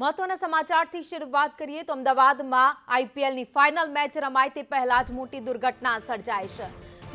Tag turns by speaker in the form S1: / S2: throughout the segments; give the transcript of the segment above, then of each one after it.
S1: મહત્વના સમાચારથી શરૂઆત કરીએ તો અમદાવાદમાં આઈપીએલની ફાઇનલ મેચ રમાય તે પહેલા જ મોટી દુર્ઘટના સર્જાઈ છે.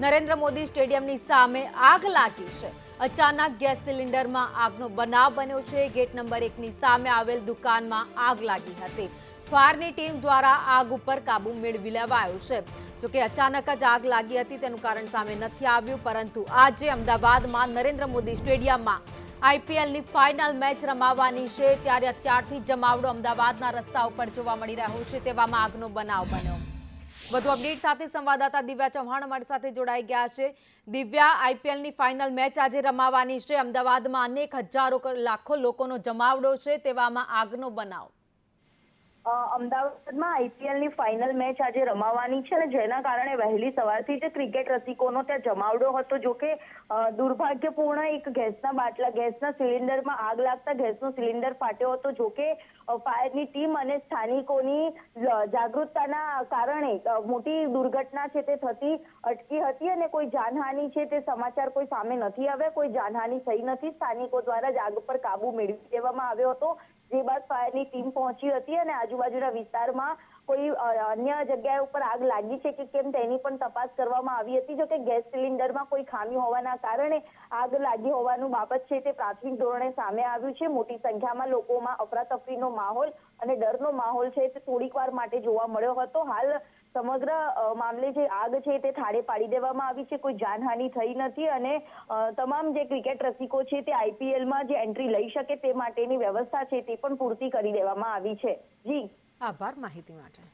S1: નરેન્દ્ર મોદી સ્ટેડિયમની સામે આગ લાગી છે. અચાનક ગેસ સિલિન્ડરમાં આગનો બનાવ બન્યો છે. ગેટ નંબર 1ની સામે આવેલ દુકાનમાં આગ લાગી હતી. ફાયરની ટીમ દ્વારા આગ ઉપર કાબુ મેળવી લેવાયો છે. જોકે અચાનક જ આગ લાગી હતી તેનું કારણ સામે નથી આવ્યું, પરંતુ આજે અમદાવાદમાં નરેન્દ્ર મોદી સ્ટેડિયમમાં આઈપીએલની ફાઇનલ મેચ રમાવાની છે, ત્યારે અત્યારથી જમાવડો અમદાવાદના રસ્તા ઉપર જોવા મળી રહ્યો છે. તેવામાં આગનો બનાવ બન્યો. વધુ અપડેટ સાથે સંવાદદાતા દિવ્યા ચૌહાણ અમારી સાથે જોડાઈ ગયા છે. દિવ્યા, આઈપીએલની ફાઇનલ મેચ આજે રમાવાની છે. અમદાવાદમાં અનેક હજારો લાખો લોકોનો જમાવડો છે, તેવામાં આગનો બનાવ.
S2: અમદાવાદમાં આઈપીએલની ફાઇનલ મેચ આજે રમાવાની છે અને જેના કારણે વહેલી સવારથી જ ક્રિકેટ રસિકોનો ત્યાં જમાવડો હતો. જોકે દુર્ભાગ્યપૂર્ણ એક ગેસના સિલિન્ડરમાં આગ લાગતા ગેસનો સિલિન્ડર ફાટ્યો હતો. જોકે ફાયરની ટીમ અને સ્થાનિકોની જાગૃતતાના કારણે મોટી દુર્ઘટના છે તે થતી અટકી હતી અને કોઈ જાનહાનિ છે તે સમાચાર કોઈ સામે નથી આવ્યા. કોઈ જાનહાનિ થઈ નથી. સ્થાનિકો દ્વારા જ આગ પર કાબુ મેળવી લેવામાં આવ્યો હતો. જે બાદ ફાયરની ટીમ પહોંચી હતી અને આજુબાજુના વિસ્તારમાં કોઈ અન્ય જગ્યાએ ઉપર આગ લાગી છે કે કેમ તેની પણ તપાસ કરવામાં આવી હતી. જોકે ગેસ સિલિન્ડરમાં કોઈ ખામી હોવાના કારણે આગ લાગી હોવાનું બાબત છે તે પ્રાથમિક ધોરણે સામે આવ્યું છે. મોટી સંખ્યામાં લોકોમાં અફરાતફરીનો માહોલ અને ડરનો માહોલ છે તે થોડીક વાર માટે જોવા મળ્યો હતો. હાલ સમગ્ર મામલે જે આગ છે તે થાળે પાડી દેવામાં આવી છે. કોઈ જાનહાનિ થઈ નથી અને તમામ જે ક્રિકેટ રસિકો છે તે આઈપીએલમાં જે એન્ટ્રી લઈ શકે તે માટેની વ્યવસ્થા છે તે પણ પૂરતી કરી દેવામાં આવી છે. જી,
S1: આભાર માહિતી માટે.